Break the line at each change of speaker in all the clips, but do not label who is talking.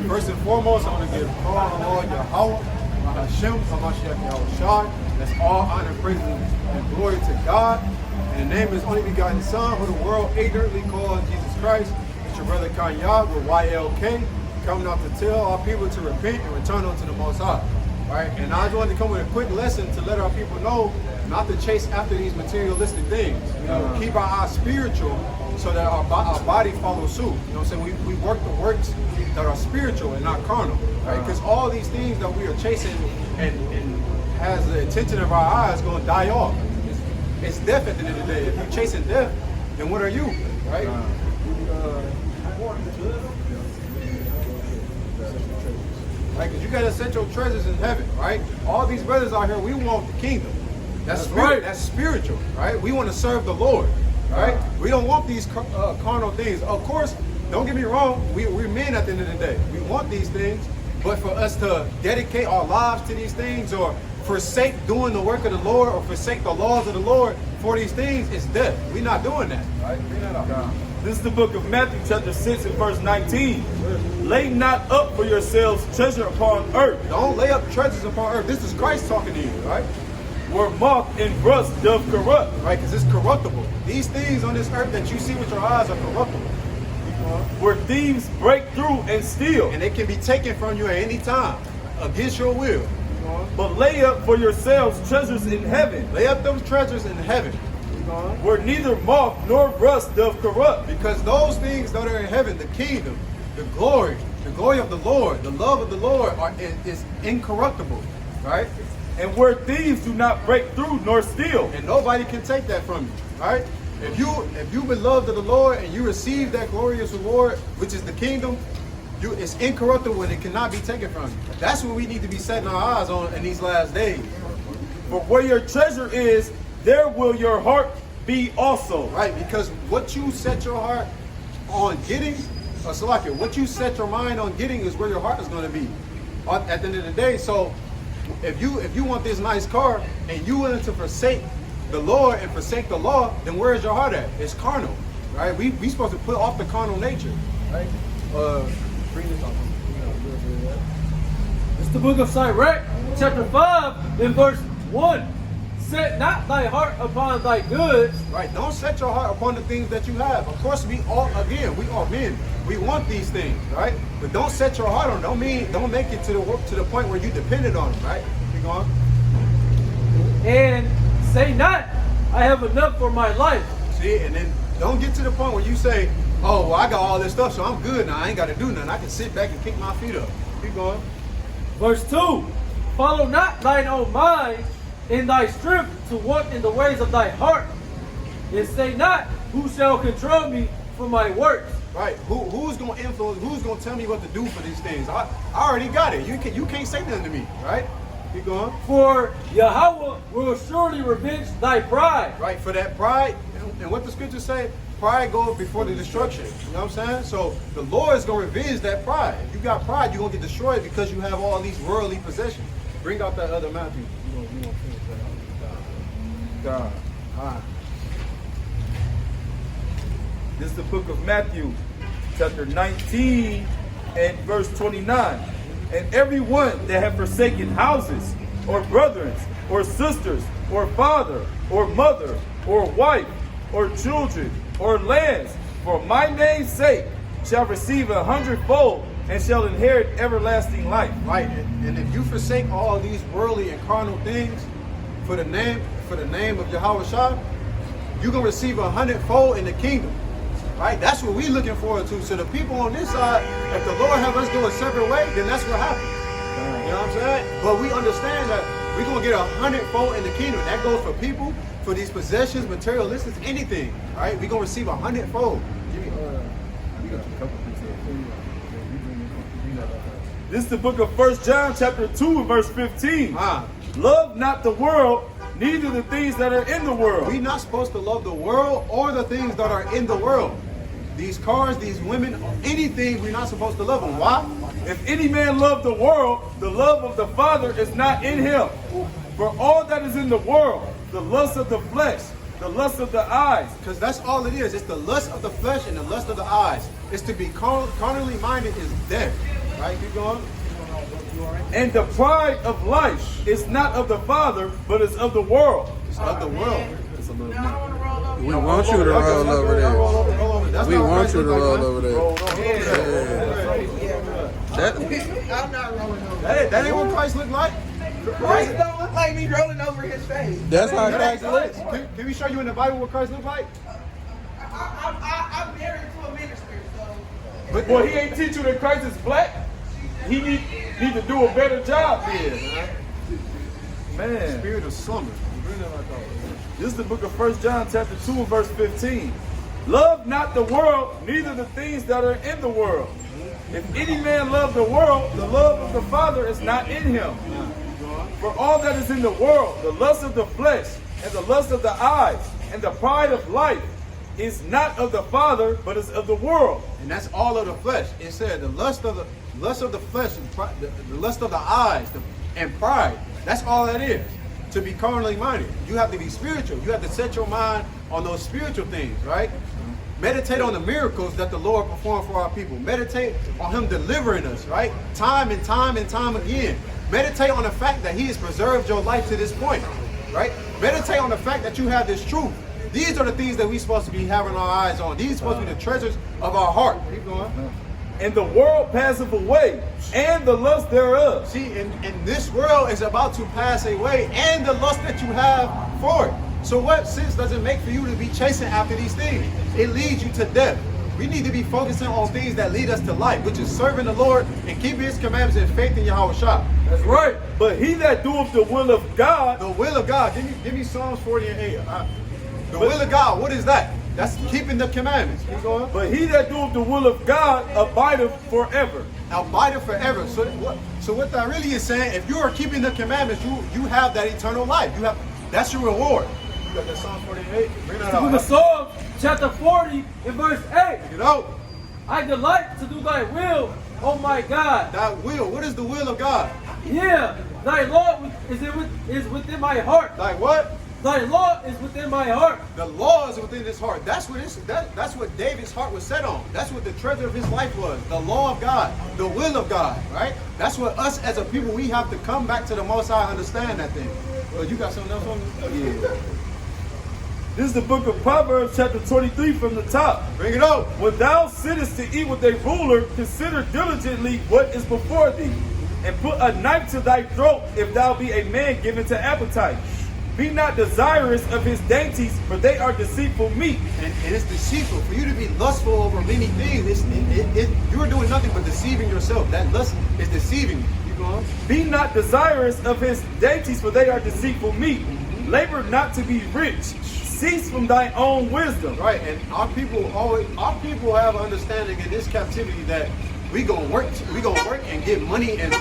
First and foremost, I want to give all Yahweh, Hashem, Hamashiach Yahushua. That's all honor, praise, and glory to God. And the name of His only begotten Son, who the world ignorantly called Jesus Christ. It's your brother Kanyad with YLK, coming out to tell our people to repent and return unto the Most High. Right? And I just wanted to come with a quick lesson to let our people know not to chase after these materialistic things. Keep our eyes spiritual so that our body follows suit. You know what I'm saying? We work the works that are spiritual and not carnal. Right? Because all these things that we are chasing and has the attention of our eyes going to die off. It's death at the end of the day. If you're chasing death, then what are you? Right? Right? Because you got to set your treasures in heaven, right? All these brothers out here, we want the kingdom. That's right. That's spiritual, right? We want to serve the Lord, right? We don't want these carnal things. Of course, don't get me wrong, we're men at the end of the day. We want these things, but for us to dedicate our lives to these things or forsake doing the work of the Lord or forsake the laws of the Lord for these things, it's death. We're not doing that, right? Bring that up.
This is the book of Matthew chapter 6 and verse 19. Lay not up for yourselves treasure upon earth.
Don't lay up treasures upon earth. This is Christ talking to you, right?
Where moth and rust doth corrupt.
Right, because it's corruptible. These things on this earth that you see with your eyes are corruptible.
Where thieves break through and steal.
And they can be taken from you at any time, against your will.
But lay up for yourselves treasures in heaven.
Lay up those treasures in heaven.
Where neither moth nor rust doth corrupt.
Because those things that are in heaven, the kingdom, the glory of the Lord, the love of the Lord is incorruptible, right?
And where thieves do not break through nor steal.
And nobody can take that from you, right? If you beloved of the Lord and you receive that glorious reward, which is the kingdom, it's incorruptible and it cannot be taken from you. That's what we need to be setting our eyes on in these last days.
For where your treasure is, there will your heart be also.
Right, because what you set your heart on getting, what you set your mind on getting is where your heart is going to be at the end of the day. So if you want this nice car and you willing to forsake the Lord and forsake the law, then where is your heart at? It's carnal, right? We supposed to put off the carnal nature, right? Bring this up.
It's the book of Sirach, chapter 5, in verse 1. Set not thy heart upon thy goods.
Right, don't set your heart upon the things that you have. Of course, we are men. We want these things, right? But don't set your heart on them. Don't make it to the point where you dependent on them, right? Keep going.
And say not, I have enough for my life.
See, and then don't get to the point where you say, oh, well, I got all this stuff, so I'm good now. I ain't got to do nothing. I can sit back and kick my feet up. Keep going.
Verse 2. Follow not thine own mind in thy strength to walk in the ways of thy heart. And say not, who shall control me for my works?
Right. Who's going to influence? Who's going to tell me what to do for these things? I already got it. You can't say nothing to me, right? Keep going.
For Yahweh will surely revenge thy pride.
Right. For that pride, and what the scriptures say, pride goes before the destruction. You know what I'm saying? So the Lord is going to revenge that pride. If you got pride, you're going to get destroyed because you have all these worldly possessions. Bring out that other Matthew. You gonna finish that out. God. All right.
This is the book of Matthew, chapter 19 and verse 29. And everyone that have forsaken houses, or brethren, or sisters, or father, or mother, or wife, or children, or lands, for my name's sake, shall receive 100-fold, and shall inherit everlasting life.
Right, and if you forsake all these worldly and carnal things for the name of Yahweh Shah, you're gonna receive 100-fold in the kingdom. Right? That's what we're looking forward to. So the people on this side, if the Lord have us go a separate way, then that's what happens. You know what I'm saying? But we understand that we're gonna get 100-fold in the kingdom. That goes for people, for these possessions, materialistic, anything. Right? We're gonna receive 100-fold.
This is the book of 1 John chapter 2 and verse 15. Love not the world, neither the things that are in the world.
We're not supposed to love the world or the things that are in the world. These cars, these women, anything, we're not supposed to love them. Why?
If any man love the world, the love of the Father is not in him. For all that is in the world, the lust of the flesh, the lust of the eyes.
Because that's all it is. It's the lust of the flesh and the lust of the eyes. It's to be carnally minded is death. Right, keep going.
And the pride of life is not of the Father, but is of the world.
It's of the world. It's a little bit.
We want you to roll over there.
That's
We
not what
want
Christ
you to
look
roll
like,
over there. That,
I'm not rolling over.
That ain't what Christ looked like.
Christ don't look like me rolling over his face.
that's how Christ looks.
Can we show you in the Bible what Christ looked like?
I'm married to a minister, so.
Well, he ain't teach you that Christ is black. He need to do a better job here. Man.
Spirit of slumber.
This is the book of 1 John chapter 2 and verse 15. Love not the world, neither the things that are in the world. If any man love the world, the love of the Father is not in him. For all that is in the world, the lust of the flesh, and the lust of the eyes, and the pride of life, is not of the Father, but is of the world.
And that's all of the flesh. It said the lust of the flesh, and the lust of the eyes, and pride. That's all that is. To be carnally minded, you have to be spiritual. You have to set your mind on those spiritual things, right? Meditate on the miracles that the Lord performed for our people. Meditate on Him delivering us, right? Time and time and time again. Meditate on the fact that He has preserved your life to this point, right? Meditate on the fact that you have this truth. These are the things that we're supposed to be having our eyes on. These are supposed to be the treasures of our heart. Keep going.
And the world passeth away, and the lust thereof.
See, and this world is about to pass away, and the lust that you have for it. So what sense does it make for you to be chasing after these things? It leads you to death. We need to be focusing on things that lead us to life, which is serving the Lord and keeping His commandments and faith in Yahweh Shah.
That's right. But he that doeth the will of God,
The will of God. Give me Psalms 40 and 8. The will of God, what is that? That's keeping the commandments. Keep going.
but he that doeth the will of God abideth forever.
Abideth forever. So what that really is saying, if you are keeping the commandments, you have that eternal life. That's your reward. You got that Psalms 48? Bring that
The book of
out.
Psalms, chapter 40, and verse 8.
Get out.
I delight to do thy will, oh my God.
That will. What is the will of God?
Yeah, thy law is within my heart.
Like what?
Thy law is within my heart.
The law is within his heart. That's what David's heart was set on. That's what the treasure of his life was. The law of God, the will of God, right? That's what us as a people, we have to come back to the Most High, understand that thing. Well, you got something else on me? Yeah.
This is the book of Proverbs chapter 23 from the top.
Bring it out.
When thou sittest to eat with a ruler, consider diligently what is before thee, and put a knife to thy throat if thou be a man given to appetite. Be not desirous of his dainties, for they are deceitful meat.
And it's deceitful. For you to be lustful over many things, you're doing nothing but deceiving yourself. That lust is deceiving you. Keep going.
Be not desirous of his dainties, for they are deceitful meat. Labor not to be rich. Cease from thine own wisdom.
Right, and our people have an understanding in this captivity that we gonna work and get money, and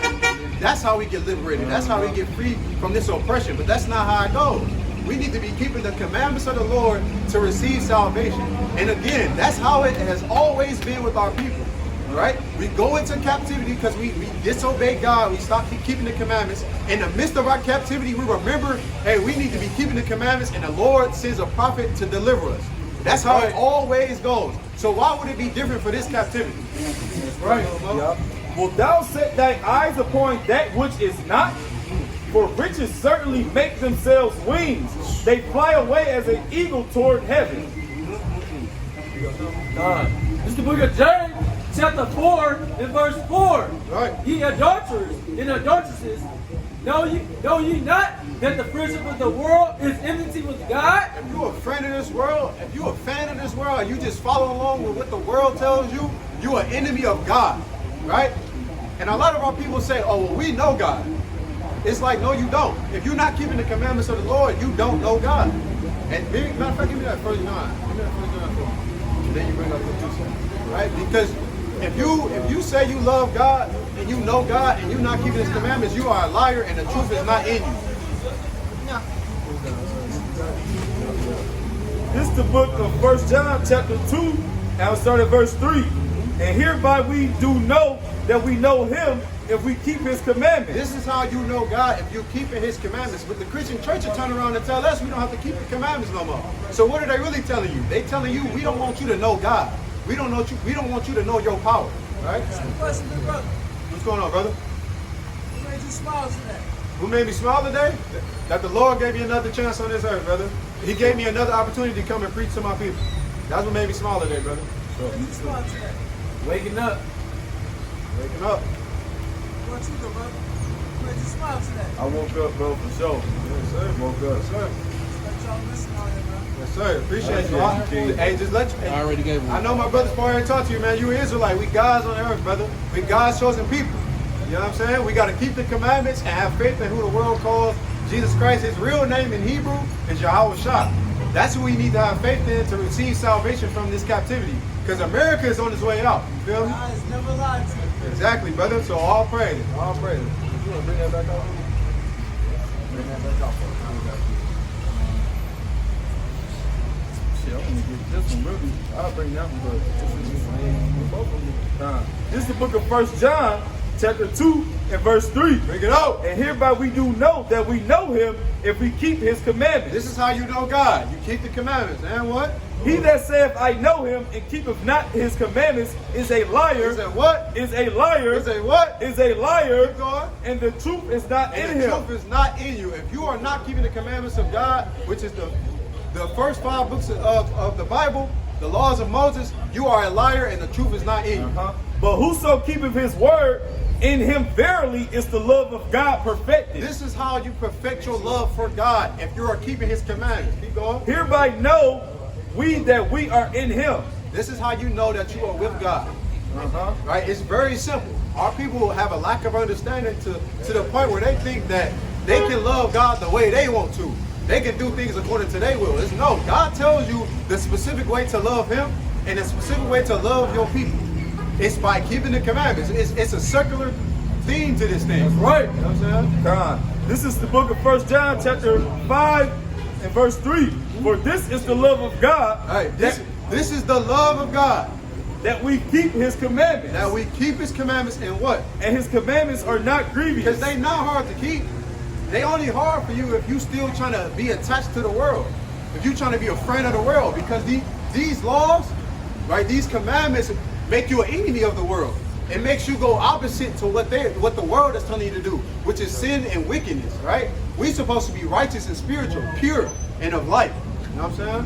that's how we get liberated. That's how we get free from this oppression. But that's not how it goes. We need to be keeping the commandments of the Lord to receive salvation. And again, that's how it has always been with our people. Right? We go into captivity because we disobey God. We stop keeping the commandments. In the midst of our captivity, we remember, hey, we need to be keeping the commandments, and the Lord sends a prophet to deliver us. That's how it always goes. So why would it be different for this captivity?
Right. Wilt thou set thine eyes upon that which is not? For riches certainly make themselves wings. They fly away as an eagle toward heaven.
This is the book of James, chapter 4, and verse 4.
Right.
Ye adulterers and adulteresses, know ye not that the friendship of the world is enmity with God?
If you're a friend of this world, if you're a fan of this world, and you just follow along with what the world tells you, you're an enemy of God, right? And a lot of our people say, oh, well, we know God. It's like, no, you don't. If you're not keeping the commandments of the Lord, you don't know God. And matter of fact, give me that 1 John. Give me that 1 John 4. And then you bring up what you say, right? Because if you say you love God and you know God and you're not keeping His commandments, you are a liar and the truth is not in you.
This is the book of 1 John chapter 2, and I'll start at verse 3. And hereby we do know that we know him if we keep his commandments.
This is how you know God, if you're keeping His commandments. But the Christian church will turn around and tell us we don't have to keep the commandments no more. So what are they really telling you? They telling you we don't want you to know God. We don't want you to know your power. Right? What's going on, brother?
What made you smile today?
Who made me smile today? That the Lord gave me another chance on this earth, brother. He gave me another opportunity to come and preach to my people. That's what made me smile today, brother.
What made you smile today?
Waking up.
Waking up.
What you do, brother? What made you smile today?
I woke up, bro, for sure.
Yes, sir.
Woke up.
Yes, sir.
Let y'all listen out here, man.
Yes, sir. Appreciate you.
Appreciate you, King.
Hey, just let you.
I already gave him.
I know my brother's already talked to you, man. You an Israelite. We God's on the earth, brother. We God's chosen people. You know what I'm saying? We got to keep the commandments and have faith in who the world calls Jesus Christ. His real name in Hebrew is Yahweh Shah. That's who we need to have faith in to receive salvation from this captivity. Because America is on its way out. You feel me?
God has never lied to you.
Exactly, brother. So all praise. All praise. You want to bring that back out? Bring that back out.
Shit, I'm gonna get this one really. I'll bring that one, but this is the book of 1 John, chapter 2 and verse 3.
Bring it out.
And hereby we do know that we know him if we keep his commandments.
This is how you know God. You keep the commandments. And what?
He that saith, I know him, and keepeth not his commandments, is a liar.
Is a what?
Is a liar.
Is a what?
Is a liar.
Keep going.
And the truth is not in
And the
him.
truth is not in you. If you are not keeping the commandments of God, which is the first 5 books of the Bible, the laws of Moses, you are a liar and the truth is not in you.
But whoso keepeth his word, in him verily is the love of God perfected.
This is how you perfect your love for God, if you are keeping his commandments. Keep going.
Hereby know we that we are in him.
This is how you know that you are with God. Right? It's very simple. Our people have a lack of understanding to the point where they think that they can love God the way they want to. They can do things according to their will. It's no. God tells you the specific way to love him and the specific way to love your people. It's by keeping the commandments. It's a circular theme to this thing.
That's right.
You know what I'm saying?
God. This is the book of 1 John chapter 5 and verse 3. For this is the love of God,
Hey, this is the love of God.
that we keep his commandments.
That we keep his commandments and what?
And his commandments are not grievous.
Because they not hard to keep. They only hard for you if you still trying to be attached to the world. If you trying to be a friend of the world. Because these laws, right, these commandments make you an enemy of the world. It makes you go opposite to what the world is telling you to do, which is sin and wickedness, right? We're supposed to be righteous and spiritual, pure and of light. You know what I'm saying?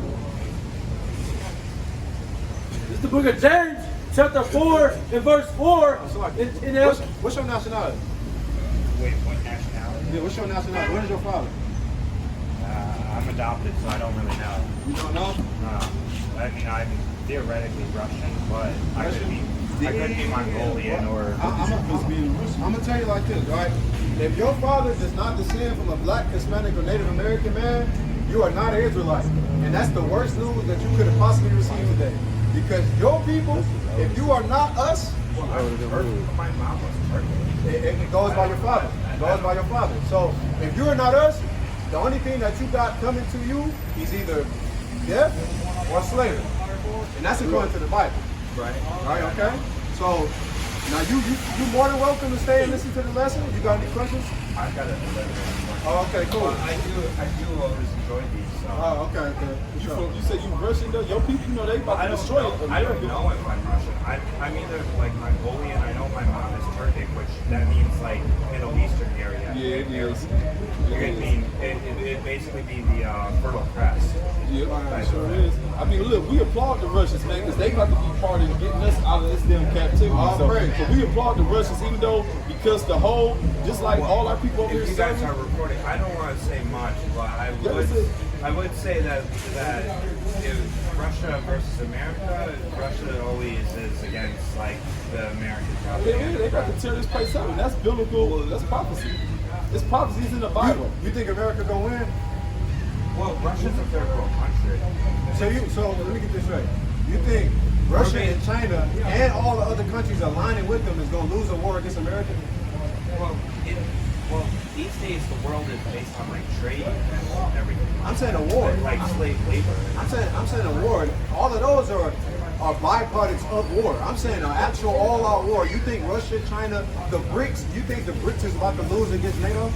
This is the book of James, chapter 4 and verse 4.
What's your nationality?
Wait, what nationality?
Yeah, what's your nationality? What is your father?
I'm adopted, so I don't really know.
You don't know?
I mean, I'm theoretically Russian, but I could be Mongolian or.
I'm gonna tell you like this, right? If your father does not descend from a black, Hispanic, or Native American man, you are not an Israelite. And that's the worst news that you could have possibly received today. Because your people, if you are not us,
My mom was Turkish.
it goes by your father. It goes by your father. So if you are not us, the only thing that you got coming to you is either death or slavery. And that's according to the Bible.
Right.
Right, okay? So now you more than welcome to stay and listen to the lesson. You got any questions?
I got a
Oh, okay, cool.
I do always enjoy these. So.
Oh, okay, okay.
You said you Russian though? Your people, you know, they about
I
to
don't
destroy
know.
it.
I don't know if I'm Russian. I'm either like Mongolian. I know my mom is Turkic, which that means like Middle Eastern area.
Yeah, it is.
It mean it basically be the Fertile Crest.
Yeah, it sure is. I mean, look, we applaud the Russians, man, because they got to be part of getting us out of this damn captivity. So we applaud the Russians, even though because the whole, just like all our people over here,
If you guys are recording, I don't want to say much, but I would say that if Russia versus America, Russia always is against like the American
yeah, they got to tear this place up, and that's biblical. That's prophecy. It's prophecies in the Bible.
You think America gonna win?
Well, Russia's a third world country.
So let me get this straight. You think Russia and China and all the other countries aligning with them is gonna lose a war against America?
Well, these days the world is based on like trade and everything.
I'm saying a war.
Like slave labor.
I'm saying a war. All of those are byproducts of war. I'm saying an actual all-out war. You think Russia, China, the BRICS? You think the BRICS is about to lose against NATO?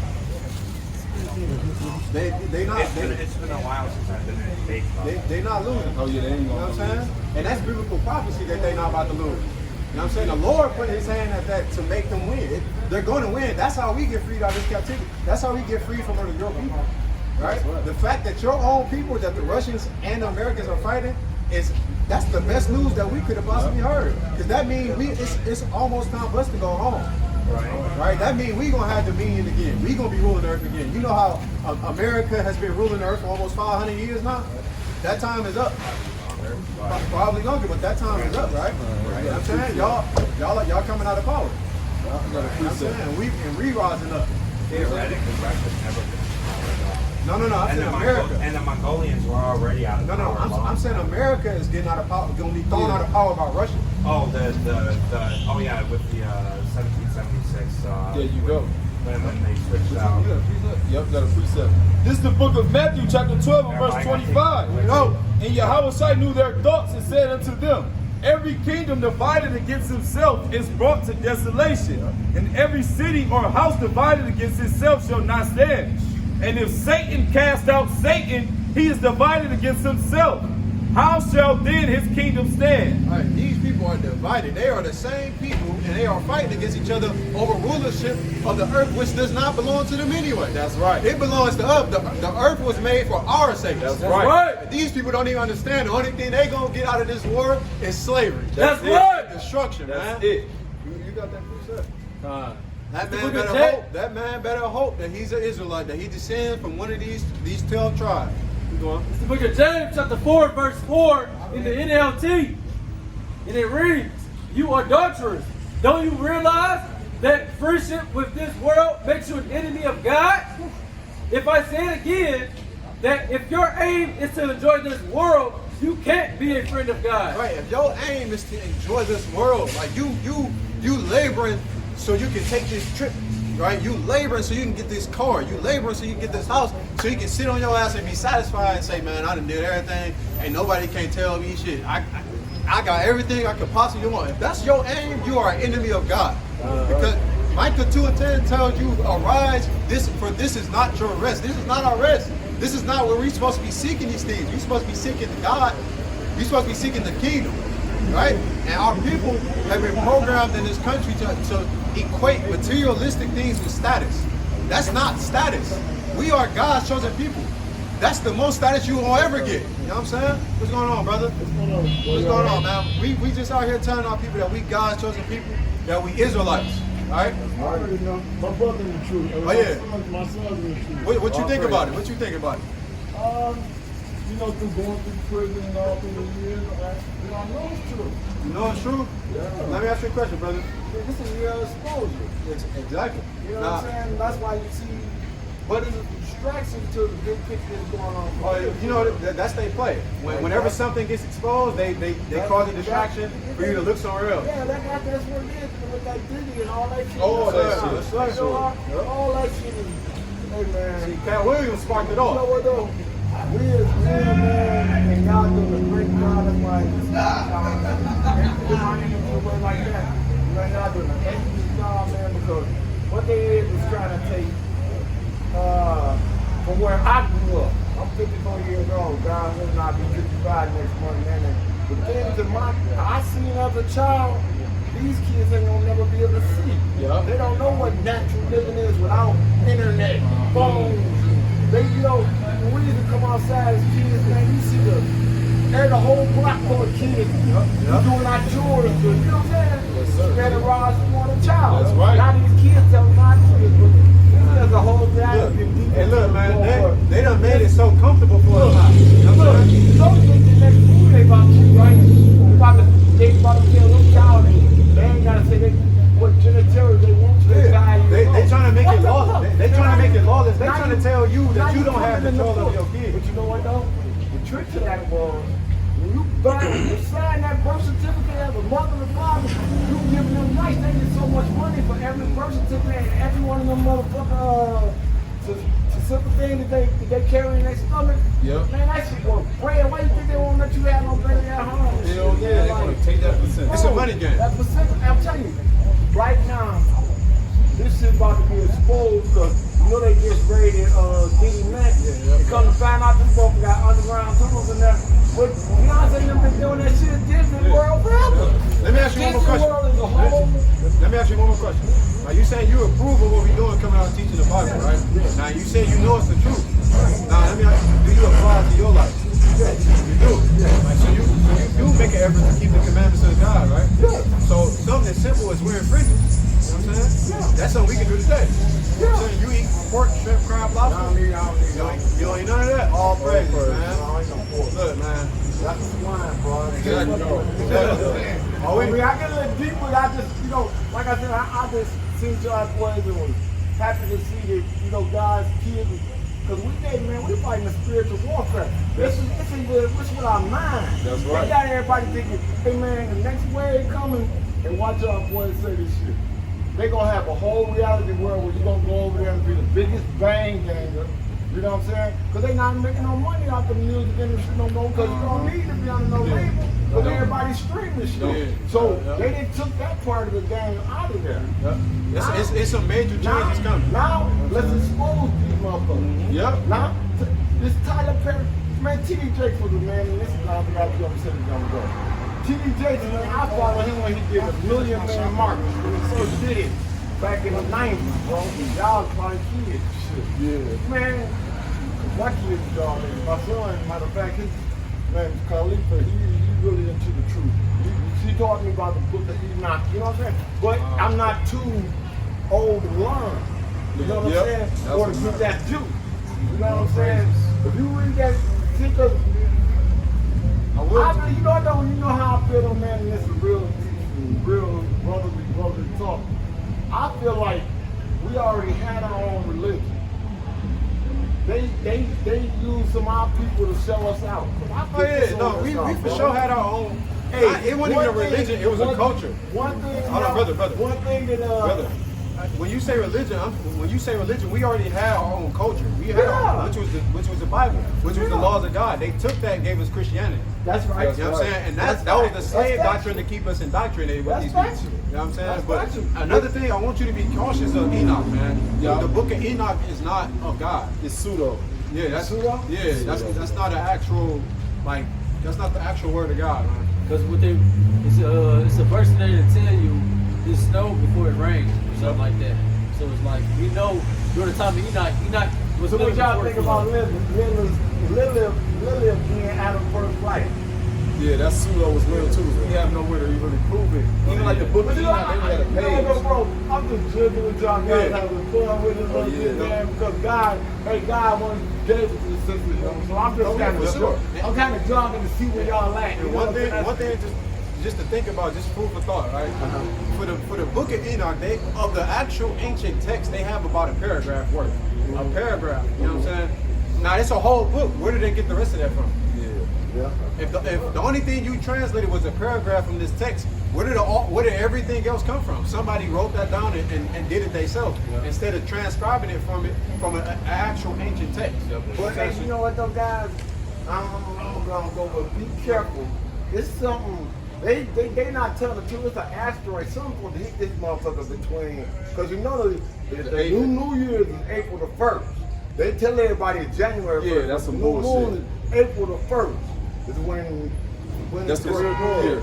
They not.
It's been a while since I've been in a debate club.
They not losing.
Oh yeah, they ain't
You know
gonna.
what I'm saying? And that's biblical prophecy that they not about to lose. know what I'm saying? The Lord put his hand at that to make them win. They're going to win. That's how we get freed out of this captivity. That's how we get free from other your people. Right? The fact that your own people, that the Russians and the Americans are fighting, that's the best news that we could have possibly heard. Because that means it's almost time for us to go home. Right? That means we're going to have dominion again. We're going to be ruling the earth again. You know how America has been ruling the earth for almost 500 years now? That time is up. Probably longer, but that time is up, right? You know what I'm saying? Y'all coming out of power. You know what I'm saying? We rising up.
Theoretically, Russia's never been.
No. I'm saying America.
And the Mongolians were already out of power.
I'm saying America is getting out of power. Going to be thrown out of power by Russia.
Oh, with the 1776.
There you go.
When they switched out.
Yep, got a precept. This is the book of Matthew, chapter 12, and verse 25.
No.
And Yahweh knew their thoughts and said unto them, every kingdom divided against himself is brought to desolation, and every city or house divided against itself shall not stand. And if Satan cast out Satan, he is divided against himself. How shall then his kingdom stand?
All right, these people are divided. They are the same people, and they are fighting against each other over rulership of the earth, which does not belong to them anyway.
That's right.
It belongs to us. The earth was made for our sake.
That's right.
And these people don't even understand. The only thing they gonna get out of this war is slavery.
That's right.
Destruction,
That's
man.
it.
You got that precept. That
the
man
book of
better
James.
hope. That man better hope that he's an Israelite, that he descends from one of these 12 tribes. Keep going.
It's the book of James, chapter 4, verse 4 in the NLT. And it reads, you adulterers, don't you realize that friendship with this world makes you an enemy of God? If I say it again, that if your aim is to enjoy this world, you can't be a friend of God.
Right. If your aim is to enjoy this world, like you laboring so you can take this trip, right? You laboring so you can get this car. You laboring so you can get this house, so you can sit on your ass and be satisfied and say, man, I done did everything, and nobody can't tell me shit. I got everything I could possibly want. If that's your aim, you are an enemy of God. Because Micah 2:10 tells you, arise, this is not your rest. This is not our rest. This is not where we're supposed to be seeking these things. We're supposed to be seeking God. We're supposed to be seeking the kingdom, right? And our people have been programmed in this country to equate materialistic things with status. That's not status. We are God's chosen people. That's the most status you will ever get. You know what I'm saying? What's going on, brother? What's going on, man? We just out here telling our people that we God's chosen people, that we Israelites. All right?
I already know. My brother in the truth.
Oh, yeah.
My son's in the truth.
What you think about it? What you think about it?
You know, through going through prison and all through the years, I know it's true.
You know it's true?
Yeah.
Let me ask you a question, brother.
This is real exposure.
Exactly.
You know what I'm saying? That's why you see, but it's a distraction to the big picture that's going on.
You know, that's they play. Whenever something gets exposed, they cause a distraction for you to look somewhere else.
Yeah, that's what it is. With that Diddy and all that shit.
Oh,
that's
right.
You know, all that shit is, hey man.
See, Cat Williams sparked it
You know
off.
what though? We as men, man, and y'all doing a great job of like, like that. Man, y'all doing an excellent job, man, because what they is trying to take from where I grew up. I'm 54 years old. God will not be 55 next month, man. And the things that I seen as a child, these kids ain't gonna never be able to see.
Yeah.
They don't know what natural living is without internet, phones. They, you know, when we used to come outside as kids, man, you see there's a whole block full of kids doing our chores. You know what I'm saying?
Yes, sir.
Spread the rods for the child.
That's right.
Now these kids tell them not to do this, but there's a whole value in deep.
Hey, look, man, they done made it so comfortable for us now. You know what I'm saying?
Those things the next move they about to, right? They about to tell them child they ain't gotta say what genitalia they want to.
They trying to make it lawless. They trying to make it lawless. They trying to tell you that you don't have control of your kids.
But you know what though? The trick to that was when you sign that birth certificate as a mother and father, you give them rights. They get so much money for every birth certificate and every one of them motherfuckers simple things that they carry in their stomach.
Yep.
Man, that shit was bread. Why you think they won't let you have no baby at home?
Hell yeah, they're going to take that percent.
It's a money game.
That percent, I'm telling you, right now, this shit about to be exposed because you know they just raided Diddy Mac. They come to find out this both got underground tunnels in there. But Beyonce and them been doing that shit at Disney World forever.
Let me ask you one more
Disney
question.
World is a whole.
Let me ask you one more question. Now you saying you approve of what we're doing coming out and teaching the Bible, right? Now you say you know it's the truth. Now let me ask you, do you apply it to your life? You do. Like, so you do make an effort to keep the commandments of God, right? So something as simple as wearing fringes. You know what I'm saying? That's something we can do today. You know what I'm saying? You eat pork, shrimp, crab, lobster. You don't eat none of that. All praises, man. Look, man.
That's swine, bro.
Exactly.
I mean, I get a little deep, but I just, you know, like I said, I just seen Josh boys and was happy to see that, you know, God's kids. Because we fighting a spiritual warfare. This is with our mind.
That's right.
They got everybody thinking, hey man, the next wave coming, and watch our boys say this shit. They gonna have a whole reality world where you gonna go over there and be the biggest bang ganger. You know what I'm saying? Because they not making no money off the music industry no more because you don't need to be on no label because everybody's streaming shit. So they didn't took that part of the game out of there.
It's some major changes coming.
Now, let's expose these motherfuckers.
Yep.
Now, this Tyler Perry, man, T.D. Jakes was a man, and this is how we got to go. T.D. Jakes, man, I follow him when he did the $1 Million Man March. When he first did it back in the 90s, bro. Y'all was probably kids. Shit. Yeah. Man, my kids, dog, my son, matter of fact, his name is Khalifa, he really into the truth. He taught me about the book of Enoch, you know what I'm saying? But I'm not too old to learn. You know what I'm saying? Or to get that juice. You know what I'm saying? If you read that, because you know how I feel, man, and this is real brotherly talk. I feel like we already had our own religion. They use some of our people to sell us out.
Oh yeah, no, we for sure had our own. Hey, it wasn't even a religion; it was a culture.
One thing,
hold on, brother.
One thing that
brother, when you say religion, we already had our own culture. We had our own, which was the Bible, which was the laws of God. They took that and gave us Christianity.
That's right.
You know what I'm saying? And that was the slave doctrine to keep us indoctrinated with these people. You know what I'm saying? But another thing, I want you to be cautious of Enoch, man. The book of Enoch is not of God.
It's pseudo.
Yeah, that's
pseudo.
Yeah, that's not an actual that's not the actual word of God, man.
Because it's a verse there to tell you it snowed before it rained or something like that. So it's like we know during the time of Enoch was.
So what y'all think about Lilith being Adam's first wife?
Yeah, that pseudo was real too. We have nowhere to really prove it. Even like the book of Enoch, they had a page.
Bro, I'm just joking with y'all guys, having fun with it a little bit, man, because God once gave it to the sisters, you know. So I'm just kind of jogging to see where y'all at.
And one thing just to think about, just food for thought, right? For the book of Enoch, of the actual ancient text, they have about a paragraph worth. A paragraph, you know what I'm saying? Now it's a whole book. Where did they get the rest of that from?
Yeah.
If the only thing you translated was a paragraph from this text, where did everything else come from? Somebody wrote that down and did it themselves instead of transcribing it from an actual ancient text.
But hey, you know what though, guys? I'm gonna go, but be careful. It's something they not telling the truth. It's an asteroid. Something going to hit this motherfucker between, because you know the New Year's is April the 1st. They tell everybody it's January 1st.
Yeah, that's some
New
bullshit.
Moon is April the 1st. Is when
that's the real year.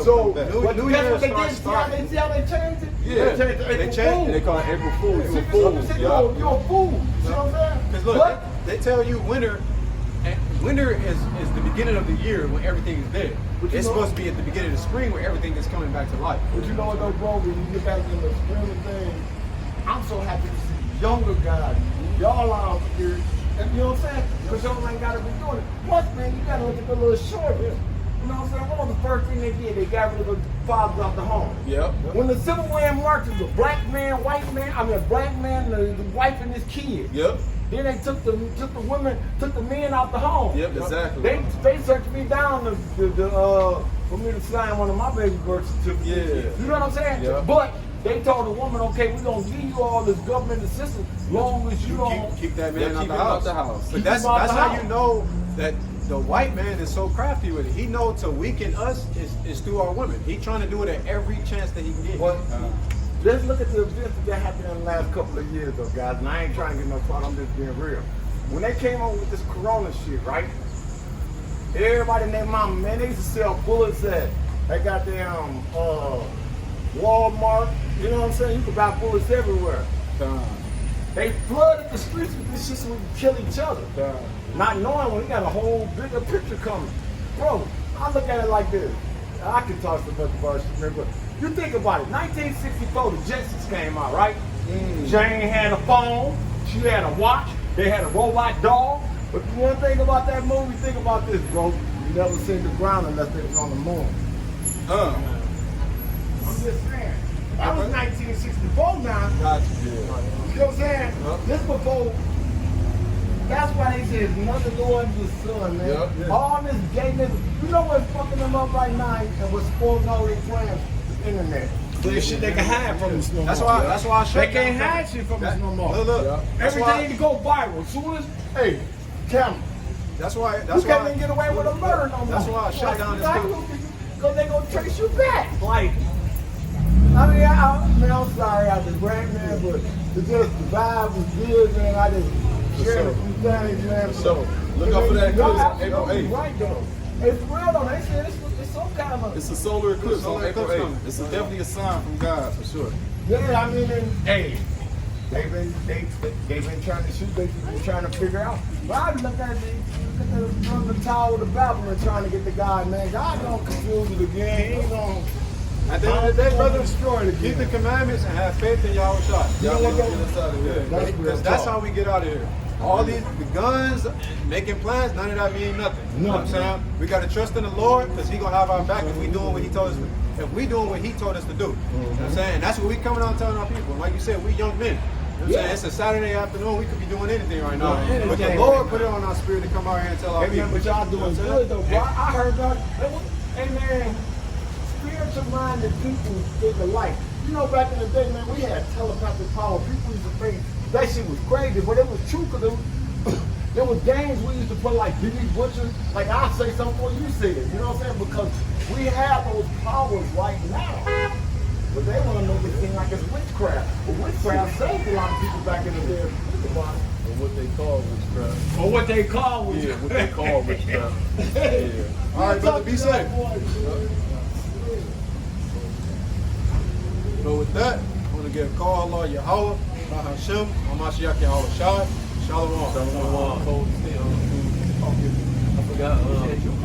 So,
New
guess
Year
what they did? See how they changed it?
Yeah,
they changed it to
they call it April Fool.
You're a fool. You're a fool. You know what I'm saying?
Because look, they tell you winter is the beginning of the year when everything is dead. It's supposed to be at the beginning of the spring where everything is coming back to life.
But you know what though, bro? When you get back in the streaming thing, I'm so happy to see younger guys. Y'all out here. And you know what I'm saying? Because y'all ain't got to be doing it. Plus, man, you got to look at the little short here. You know what I'm saying? What was the first thing they did? They got rid of the fathers out the home.
Yep.
When the Civil War marches, the black man, white man, a black man, the wife and his kid.
Yep.
Then they took the women, took the men out the home.
Yep, exactly.
They searched me down for me to sign one of my baby birth certificates.
Yeah.
You know what I'm saying?
Yeah.
But they told the woman, okay, we're gonna give you all this government assistance long as you don't
keep that man
keep
out
him
the
out
house.
the house.
But that's how you know that the white man is so crafty with it. He knows to weaken us is through our women. He trying to do it at every chance that he can get.
But let's look at the events that happened in the last couple of years, though, guys. And I ain't trying to get no problem. I'm just being real. When they came on with this corona shit, right? Everybody and their mama, man, they used to sell bullets at goddamn Walmart. You know what I'm saying? You could buy bullets everywhere. They flooded the streets with this shit so we could kill each other. Not knowing when we got a whole bigger picture coming. Bro, I look at it like this. I can talk so much about shit, but you think about it. 1964, the Jetsons came out, right? Jane had a phone. She had a watch. They had a robot dog. But the one thing about that movie, think about this, bro. You never seen the ground unless they was on the moon. I'm just saying. That was 1964 now.
Gotcha.
You know what I'm saying? This before. That's why they say it's nothing going to the sun, man. All this gayness. You know what's fucking them up right now and what's spoiling all their plans? The internet. There's shit they can hide from us no more.
That's why I shut
They can't hide shit from us no more.
Look.
Everything to go viral. As soon as, hey, camera.
That's why.
You can't even get away with a murder no more.
That's why I shut down this
because they gonna trace you back. Like, I mean, I'm sorry, I was a great man, but the vibe was good, man. I just shared a few things, man.
So, look out for that eclipse April 8th.
Right, though. It's real, though. They said it's some kind of...
It's a solar eclipse on April
eclipse
8th.
coming.
It's definitely a sign from God, for sure.
Yeah, I mean, hey, they've been trying to shoot, they've been trying to figure out. But I look at the Tower of Babylon trying to get the God, man. God don't confuse it again. He ain't gonna...
At the end of the day, brother, keep the commandments and have faith in Yahweh Shai.
You know what
Get us out of here.
Because that's how we get out of here. All these the guns, making plans, none of that mean nothing. You know what I'm saying? We got to trust in the Lord because He gonna have our back if we doing what He told us to. If we doing what He told us to do. You know what I'm saying? And that's what we coming out telling our people. And like you said, we young men. You know what I'm saying? It's a Saturday afternoon. We could be doing anything right now. But the Lord put it on our spirit to come out here and tell our
Hey, man,
people.
but y'all doing good, though, bro. I heard about hey, man, spiritual-minded people think alike. You know, back in the day, man, we had telepathic power. People used to think that shit was crazy, but it was true because there was games we used to put like Billy Butcher. Like, I'll say something before you say it. You know what I'm saying? Because we have those powers right now. But they want to make it seem like it's witchcraft. But witchcraft saved a lot of people back in the day.
Or what they call witchcraft.
Or what they call witchcraft.
Yeah, what they call witchcraft.
All right, brother, be safe. So with that, I want to give call Allah Yahweh, Hashem, Hamashiach Yahweh Shai, Shalom.
I forgot.